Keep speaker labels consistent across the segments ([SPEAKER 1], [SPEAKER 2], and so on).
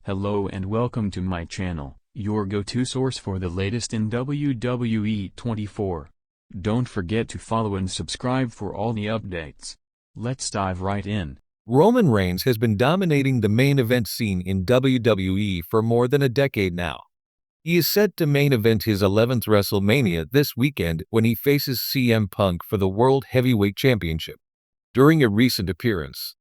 [SPEAKER 1] Hello and welcome to my channel, your go-to source for the latest in WWE 24. Don't forget to follow and subscribe for all the updates. Let's dive right in.
[SPEAKER 2] Roman Reigns has been dominating the main event scene in WWE for more than a decade now. He is set to main event his 11th WrestleMania this weekend when he faces CM Punk for the World Heavyweight Championship. During a recent appearance,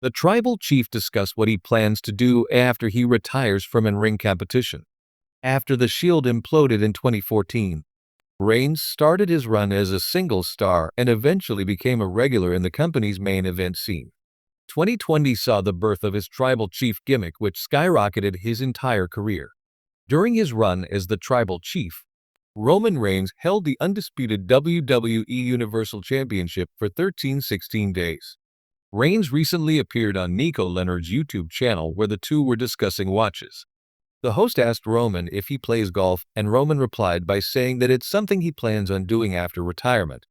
[SPEAKER 2] the Tribal Chief discussed what he plans to do after he retires from in-ring competition. After the Shield imploded in 2014, Reigns started his run as a single star and eventually became a regular in the company's main event scene. 2020 saw the birth of his Tribal Chief gimmick, which skyrocketed his entire career. During his run as the Tribal Chief, Roman Reigns held the undisputed WWE Universal Championship for 16 days. Reigns recently appeared on Nico Leonard's YouTube channel where the two were discussing watches. The host asked Roman if he plays golf, and Roman replied by saying that it's something he plans on doing after retirement.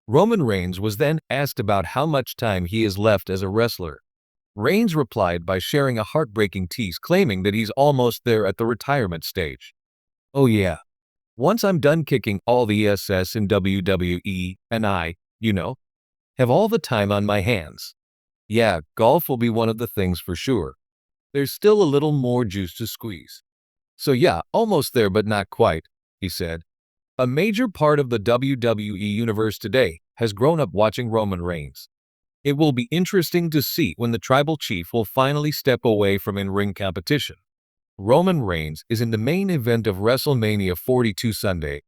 [SPEAKER 2] Roman Reigns was then asked about how much time he has left as a wrestler. Reigns replied by sharing a heartbreaking tease, claiming that he's almost there at the retirement stage. "Oh yeah. Once I'm done kicking all the SS in WWE, and I, have all the time on my hands. Yeah, golf will be one of the things for sure. There's still a little more juice to squeeze. So yeah, almost there but not quite," he said. A major part of the WWE universe today has grown up watching Roman Reigns. It will be interesting to see when the Tribal Chief will finally step away from in-ring competition. Roman Reigns is in the main event of WrestleMania 42 Sunday.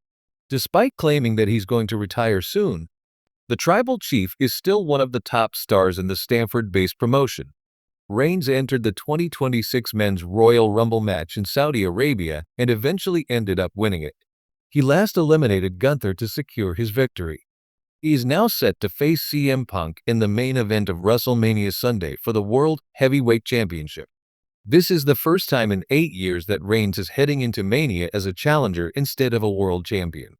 [SPEAKER 2] Despite claiming that he's going to retire soon, the Tribal Chief is still one of the top stars in the Stanford-based promotion. Reigns entered the 2026 Men's Royal Rumble match in Saudi Arabia and eventually ended up winning it. He last eliminated Gunther to secure his victory. He is now set to face CM Punk in the main event of WrestleMania Sunday for the World Heavyweight Championship. This is the first time in 8 years that Reigns is heading into Mania as a challenger instead of a world champion.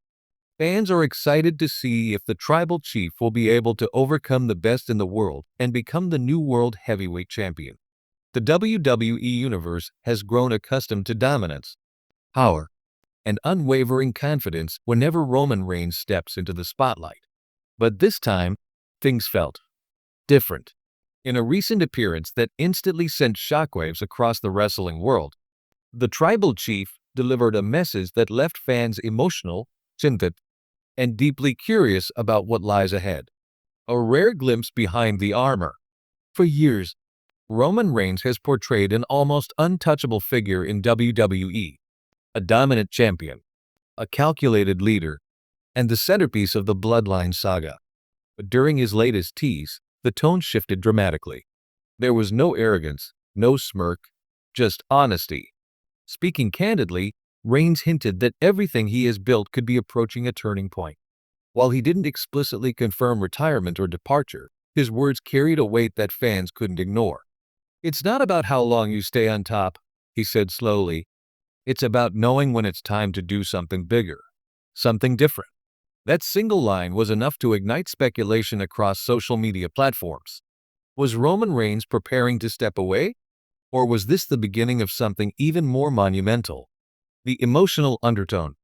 [SPEAKER 2] Fans are excited to see if the Tribal Chief will be able to overcome the best in the world and become the new World Heavyweight Champion. The WWE Universe has grown accustomed to dominance, power, and unwavering confidence whenever Roman Reigns steps into the spotlight. But this time, things felt different. In a recent appearance that instantly sent shockwaves across the wrestling world, the Tribal Chief delivered a message that left fans emotional, tinted, and deeply curious about what lies ahead. A rare glimpse behind the armor. For years, Roman Reigns has portrayed an almost untouchable figure in WWE, a dominant champion, a calculated leader, and the centerpiece of the Bloodline saga. But during his latest tease, the tone shifted dramatically. There was no arrogance, no smirk, just honesty. Speaking candidly, Reigns hinted that everything he has built could be approaching a turning point. While he didn't explicitly confirm retirement or departure, his words carried a weight that fans couldn't ignore. "It's not about how long you stay on top," he said slowly. "It's about knowing when it's time to do something bigger, something different." That single line was enough to ignite speculation across social media platforms. Was Roman Reigns preparing to step away? Or was this the beginning of something even more monumental? The emotional undertone.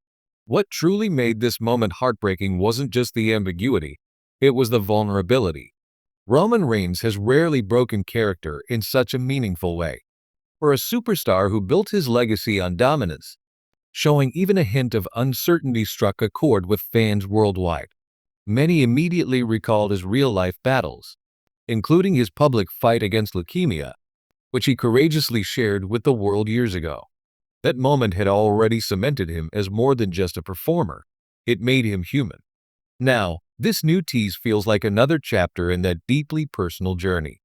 [SPEAKER 2] What truly made this moment heartbreaking wasn't just the ambiguity, it was the vulnerability. Roman Reigns has rarely broken character in such a meaningful way. For a superstar who built his legacy on dominance, showing even a hint of uncertainty struck a chord with fans worldwide. Many immediately recalled his real-life battles, including his public fight against leukemia, which he courageously shared with the world years ago. That moment had already cemented him as more than just a performer. It made him human. Now, this new tease feels like another chapter in that deeply personal journey.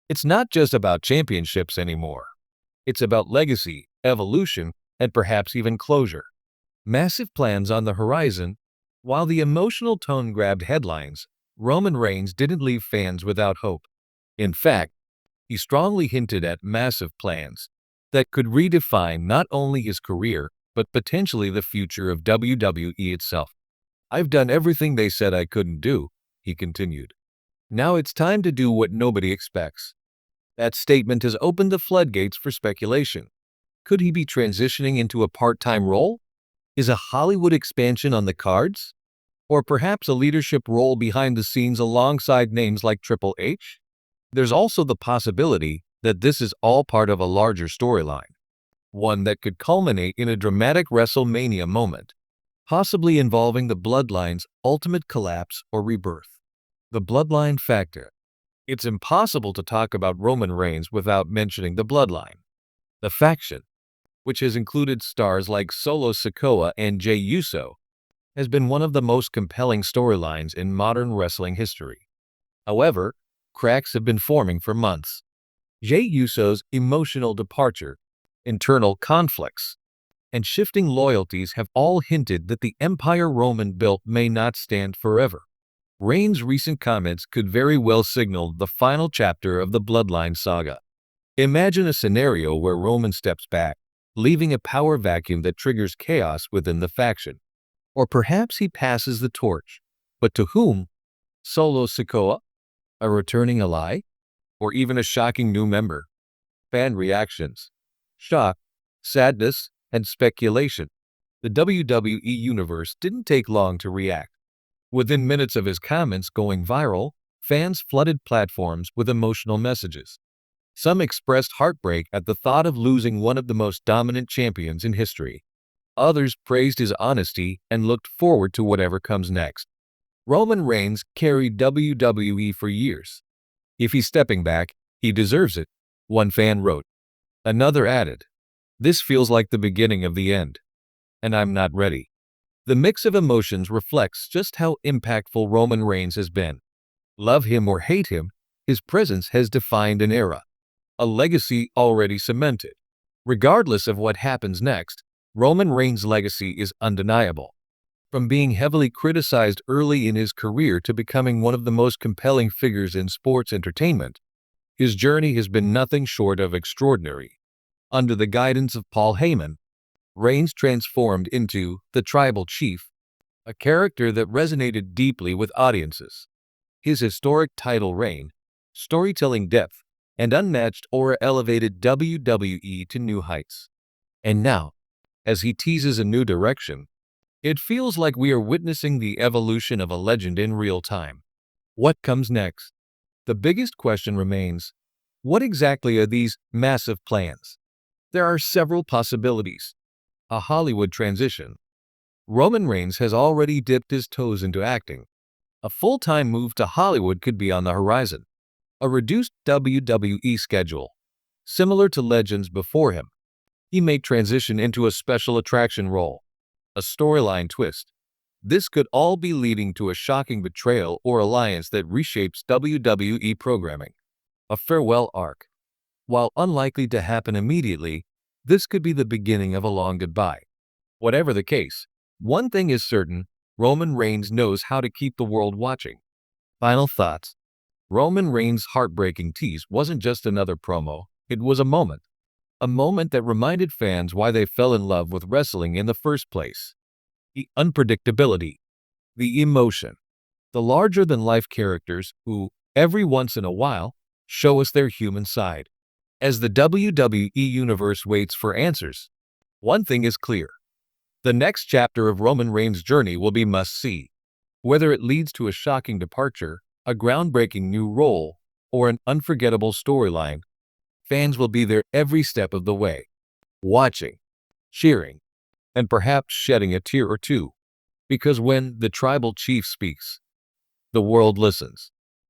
[SPEAKER 2] It's not just about championships anymore. It's about legacy, evolution, and perhaps even closure. Massive plans on the horizon. While the emotional tone grabbed headlines, Roman Reigns didn't leave fans without hope. In fact, he strongly hinted at massive plans that could redefine not only his career, but potentially the future of WWE itself. "I've done everything they said I couldn't do," he continued. "Now it's time to do what nobody expects." That statement has opened the floodgates for speculation. Could he be transitioning into a part-time role? Is a Hollywood expansion on the cards? Or perhaps a leadership role behind the scenes alongside names like Triple H? There's also the possibility that this is all part of a larger storyline, one that could culminate in a dramatic WrestleMania moment, possibly involving the Bloodline's ultimate collapse or rebirth. The Bloodline factor. It's impossible to talk about Roman Reigns without mentioning the Bloodline. The faction, which has included stars like Solo Sikoa and Jey Uso, has been one of the most compelling storylines in modern wrestling history. However, cracks have been forming for months. Jey Uso's emotional departure, internal conflicts, and shifting loyalties have all hinted that the empire Roman built may not stand forever. Reigns' recent comments could very well signal the final chapter of the Bloodline saga. Imagine a scenario where Roman steps back, leaving a power vacuum that triggers chaos within the faction. Or perhaps he passes the torch. But to whom? Solo Sikoa? A returning ally? Or even a shocking new member? Fan reactions. Shock, sadness, and speculation. The WWE Universe didn't take long to react. Within minutes of his comments going viral, fans flooded platforms with emotional messages. Some expressed heartbreak at the thought of losing one of the most dominant champions in history. Others praised his honesty and looked forward to whatever comes next. Roman Reigns carried WWE for years. If he's stepping back, he deserves it, one fan wrote. Another added, "This feels like the beginning of the end, and I'm not ready." The mix of emotions reflects just how impactful Roman Reigns has been. Love him or hate him, his presence has defined an era, a legacy already cemented. Regardless of what happens next, Roman Reigns' legacy is undeniable. From being heavily criticized early in his career to becoming one of the most compelling figures in sports entertainment, his journey has been nothing short of extraordinary. Under the guidance of Paul Heyman, Reigns transformed into the Tribal Chief, a character that resonated deeply with audiences. His historic title reign, storytelling depth, and unmatched aura elevated WWE to new heights. And now, as he teases a new direction, it feels like we are witnessing the evolution of a legend in real time. What comes next? The biggest question remains, what exactly are these massive plans? There are several possibilities. A Hollywood transition. Roman Reigns has already dipped his toes into acting. A full-time move to Hollywood could be on the horizon. A reduced WWE schedule. Similar to legends before him, he may transition into a special attraction role. A storyline twist. This could all be leading to a shocking betrayal or alliance that reshapes WWE programming. A farewell arc. While unlikely to happen immediately, this could be the beginning of a long goodbye. Whatever the case, one thing is certain, Roman Reigns knows how to keep the world watching. Final thoughts. Roman Reigns' heartbreaking tease wasn't just another promo, it was a moment. A moment that reminded fans why they fell in love with wrestling in the first place. The unpredictability, the emotion, the larger-than-life characters who, every once in a while, show us their human side. As the WWE Universe waits for answers, one thing is clear. The next chapter of Roman Reigns' journey will be must-see. Whether it leads to a shocking departure, a groundbreaking new role, or an unforgettable storyline, fans will be there every step of the way, watching, cheering, and perhaps shedding a tear or two. Because when the Tribal Chief speaks, the world listens.